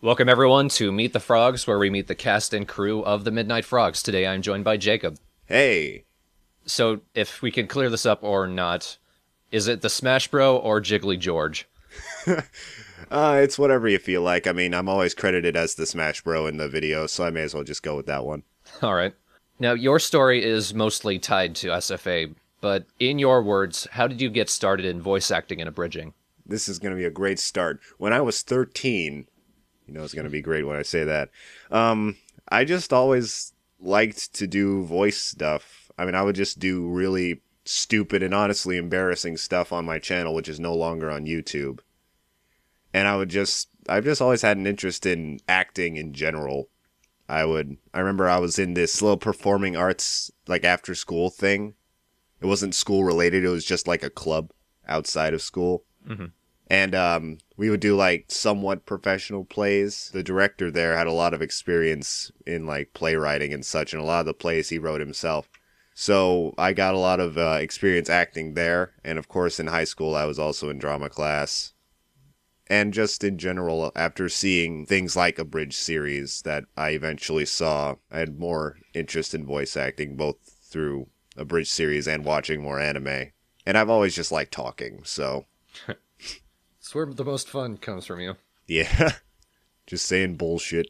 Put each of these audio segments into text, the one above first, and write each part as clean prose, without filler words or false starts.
Welcome everyone to Meet the Frogs, where we meet the cast and crew of the Midnight Frogs. Today I'm joined by Jacob. Hey, So if we can clear this up or not, is it TheSmashBro or Jiggly George? it's whatever you feel like. I mean, I'm always credited as the Smash Bro in the video, so I may as well just go with that one. All right. Now your story is mostly tied to SFA, but in your words, how did you get started in voice acting and abridging? This is going to be a great start. When I was 13, it's going to be great when I say that. I just always liked to do voice stuff. I mean, I would just do really stupid and honestly embarrassing stuff on my channel, which is no longer on YouTube. And I've just always had an interest in acting in general. I remember I was in this little performing arts, like after school thing. It wasn't school related, it was just like a club outside of school. Mm-hmm. And we would do like somewhat professional plays. The director there had a lot of experience in like playwriting and such, and a lot of the plays he wrote himself. So I got a lot of experience acting there. And of course, in high school, I was also in drama class. And just in general, after seeing things like a bridge series that I eventually saw, I had more interest in voice acting, both through a bridge series and watching more anime. And I've always just liked talking, so It's where the most fun comes from you. yeah, just saying bullshit.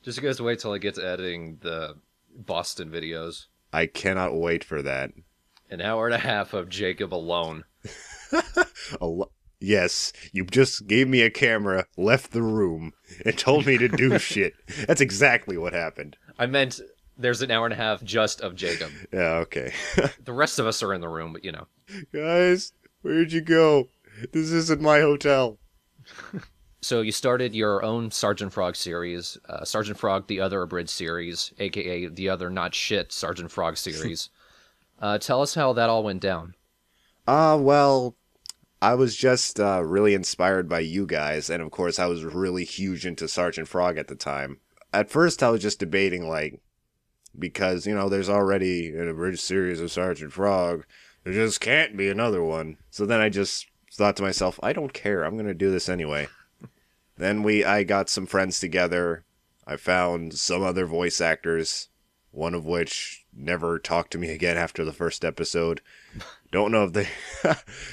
Just you guys wait till I get to editing the Boston videos. I cannot wait for that. An hour and a half of Jacob alone. Yes, you just gave me a camera, left the room, and told me to do shit. That's exactly what happened. I meant there's an hour and a half just of Jacob. Yeah, okay. The rest of us are in the room, but you know. Guys, where'd you go? This isn't my hotel. So you started your own Sergeant Frog series, Sergeant Frog, the Other Abridged series, aka the Other Not Shit Sergeant Frog series. Tell us how that all went down. Well, I was just really inspired by you guys, and of course I was really huge into Sergeant Frog at the time. At first I was just debating, like, because, there's already an abridged series of Sergeant Frog, there just can't be another one. So then I just thought to myself, I don't care, I'm gonna do this anyway. Then I got some friends together, I found some other voice actors, one of which never talked to me again after the first episode. Don't know if they,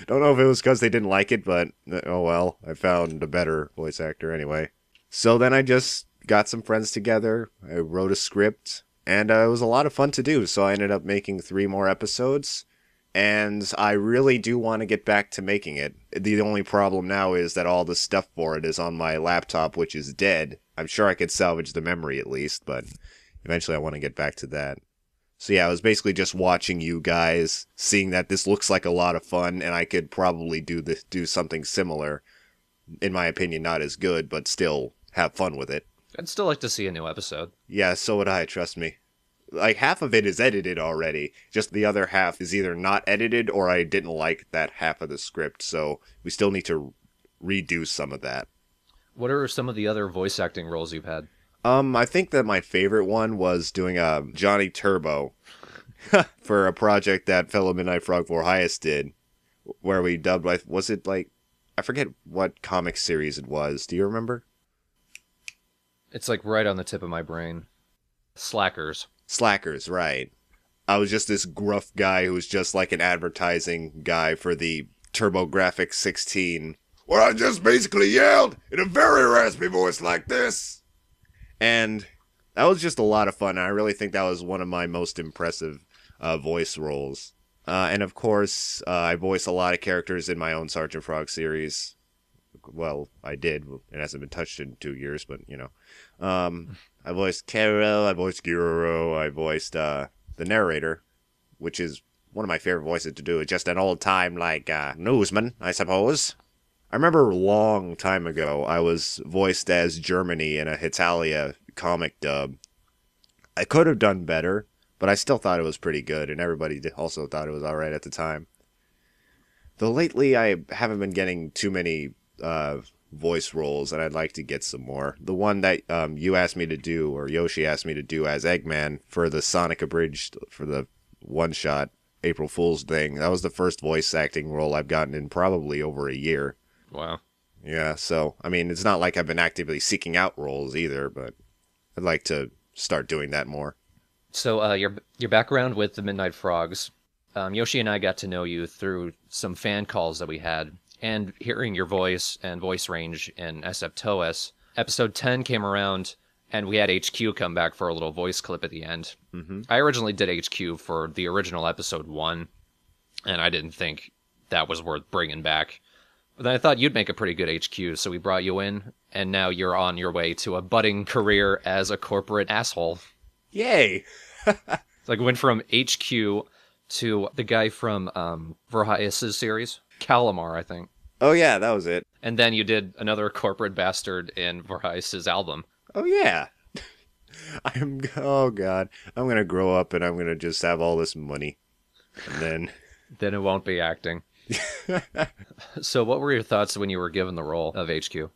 don't know if it was because they didn't like it, but oh well, I found a better voice actor anyway. So then I just got some friends together, I wrote a script, and it was a lot of fun to do, so I ended up making 3 more episodes, and I really do want to get back to making it. The only problem now is that all the stuff for it is on my laptop, which is dead. I'm sure I could salvage the memory at least, but eventually I want to get back to that. So yeah, I was basically just watching you guys, seeing that this looks like a lot of fun, and I could probably do something similar. In my opinion, not as good, but still have fun with it. I'd still like to see a new episode. Yeah, so would I, trust me. Like, half of it is edited already, just the other half is either not edited or I didn't like that half of the script, so we still need to redo some of that. What are some of the other voice acting roles you've had? I think that my favorite one was doing Johnny Turbo for a project that fellow Midnight Frog for Highest did, where we dubbed, was it like, I forget what comic series it was. Do you remember? It's like right on the tip of my brain. Slackers. Slackers, right. I was just this gruff guy who was just like an advertising guy for the TurboGrafx 16, where I just basically yelled in a very raspy voice like this. And that was just a lot of fun. I really think that was one of my most impressive voice roles. And of course, I voice a lot of characters in my own Sergeant Frog series. Well, I did. It hasn't been touched in 2 years, but, I voiced Kero, I voiced Giroro, I voiced the narrator, which is one of my favorite voices to do. It's just an old-time, like, newsman, I suppose. I remember a long time ago, I was voiced as Germany in a Hitalia comic dub. I could have done better, but I still thought it was pretty good, and everybody also thought it was alright at the time. Though lately, I haven't been getting too many voice roles, and I'd like to get some more. The one that you asked me to do, or Yoshi asked me to do as Eggman for the Sonic Abridged, for the one-shot April Fool's thing, that was the first voice acting role I've gotten in probably over a year. Wow. Yeah, so, I mean, it's not like I've been actively seeking out roles either, but I'd like to start doing that more. So your background with the Midnight Frogs, Yoshi and I got to know you through some fan calls that we had, and hearing your voice and voice range in Aseptoas. Episode 10 came around, and we had HQ come back for a little voice clip at the end. Mm-hmm. I originally did HQ for the original episode 1, and I didn't think that was worth bringing back. But then I thought you'd make a pretty good HQ, so we brought you in, and now you're on your way to a budding career as a corporate asshole. Yay! It's like went from HQ to the guy from Verheis's series, Calamar, I think. Oh, yeah, that was it. And then you did another corporate bastard in Verheis's album. Oh, yeah. Oh, God. I'm going to grow up and I'm going to just have all this money. And then... Then it won't be acting. So what were your thoughts when you were given the role of HQ?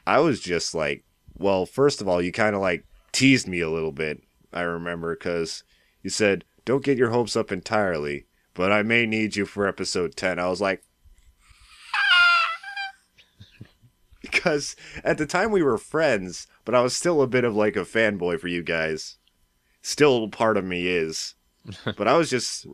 I was just like, well, first of all, you kind of like teased me a little bit, I remember, because you said, don't get your hopes up entirely, but I may need you for episode 10. I was like, because at the time we were friends, but I was still a bit of like a fanboy for you guys. Still part of me is. But I was just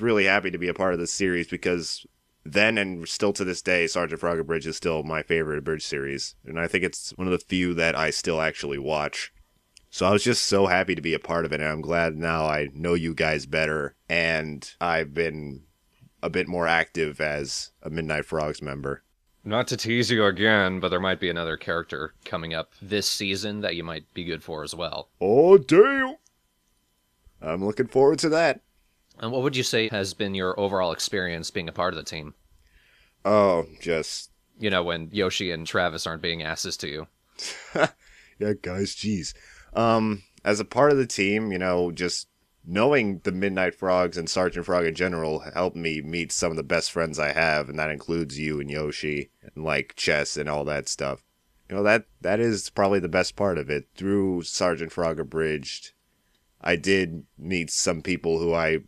really happy to be a part of this series because then and still to this day, Sergeant Frog Abridged is still my favorite Abridged series. And I think it's one of the few that I still actually watch. So I was just so happy to be a part of it. And I'm glad now I know you guys better. And I've been a bit more active as a Midnight Frogs member. Not to tease you again, but there might be another character coming up this season that you might be good for as well. Oh, damn! I'm looking forward to that. And what would you say has been your overall experience being a part of the team? Oh, just... You know, when Yoshi and Travis aren't being asses to you. Yeah, guys, jeez. As a part of the team, you know, just knowing the Midnight Frogs and Sergeant Frog in general helped me meet some of the best friends I have, and that includes you and Yoshi, and like Chess and all that stuff. You know, that is probably the best part of it. Through Sergeant Frog Abridged, I did meet some people who I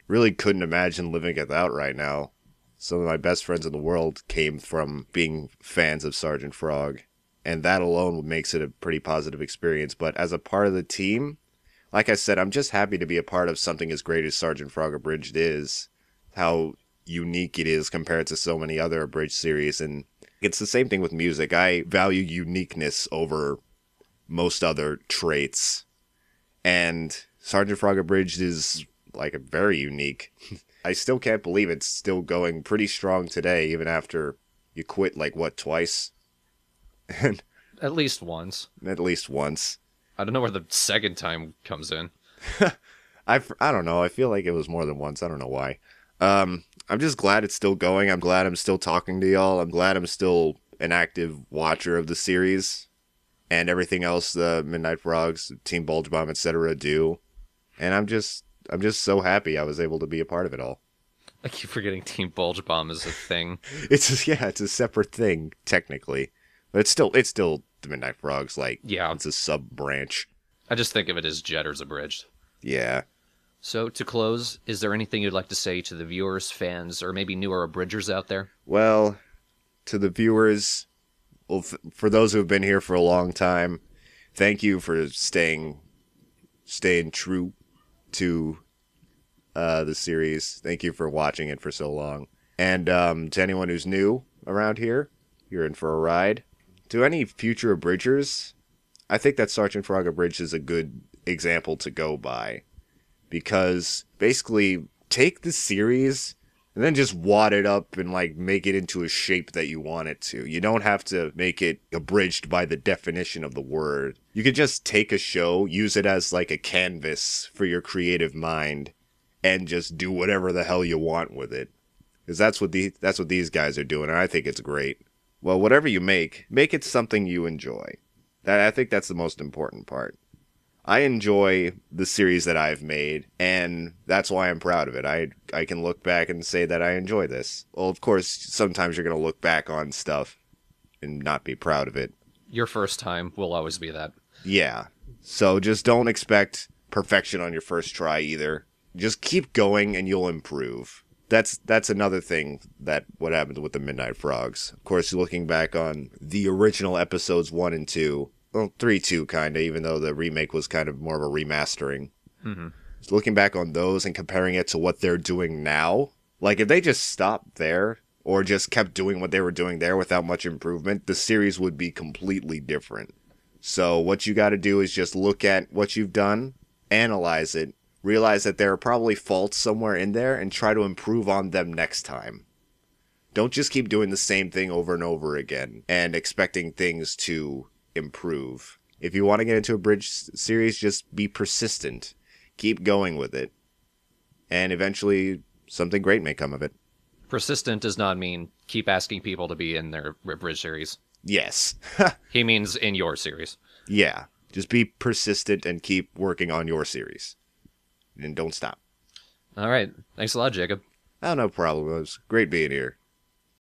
really couldn't imagine living without right now. Some of my best friends in the world came from being fans of Sergeant Frog, and that alone makes it a pretty positive experience. But as a part of the team, like I said, I'm just happy to be a part of something as great as Sergeant Frog Abridged is. How unique it is compared to so many other Abridged series, and it's the same thing with music. I value uniqueness over most other traits. And Sergeant Frog Abridged is, like, very unique. I still can't believe it's still going pretty strong today, even after you quit, like, what, twice? And At least once. at least once. I don't know where the second time comes in. I don't know. I feel like it was more than once. I don't know why. I'm just glad it's still going. I'm glad I'm still talking to y'all. I'm glad I'm still an active watcher of the series. And everything else the Midnight Frogs, Team Bulge Bomb, etc. do. And I'm just so happy I was able to be a part of it all. I keep forgetting Team Bulge Bomb is a thing. It's a separate thing, technically. But it's still the Midnight Frogs, like, Yeah. it's a sub-branch. I just think of it as Jedders Abridged. Yeah. So, to close, is there anything you'd like to say to the viewers, fans, or maybe newer Abridgers out there? Well, to the viewers, well, for those who have been here for a long time, thank you for staying true to the series. Thank you for watching it for so long. And to anyone who's new around here, you're in for a ride. To any future Abridgers, I think that Sergeant Frog Abridged is a good example to go by. Because basically, take the series and then just wad it up and like make it into a shape that you want it to. You don't have to make it abridged by the definition of the word. You could just take a show, use it as like a canvas for your creative mind, and just do whatever the hell you want with it. Because that's what these guys are doing, and I think it's great. Well, whatever you make it something you enjoy. I think that's the most important part. I enjoy the series that I've made, and that's why I'm proud of it. I can look back and say that I enjoy this. Well, of course, sometimes you're going to look back on stuff and not be proud of it. Your first time will always be that. Yeah. So just don't expect perfection on your first try either. Just keep going and you'll improve. That's another thing that what happened with the Midnight Frogs. Of course, looking back on the original episodes 1 and 2, well, 3 too, kind of, even though the remake was kind of more of a remastering. Mm-hmm. So looking back on those and comparing it to what they're doing now, like if they just stopped there or just kept doing what they were doing there without much improvement, the series would be completely different. So what you got to do is just look at what you've done, analyze it, realize that there are probably faults somewhere in there, and try to improve on them next time. Don't just keep doing the same thing over and over again and expecting things to improve. If you want to get into a bridge series, just be persistent. Keep going with it. And eventually, something great may come of it. Persistent does not mean keep asking people to be in their bridge series. Yes. He means in your series. Yeah. Just be persistent and keep working on your series. And don't stop. All right. Thanks a lot, Jacob. Oh, no problem. It was great being here.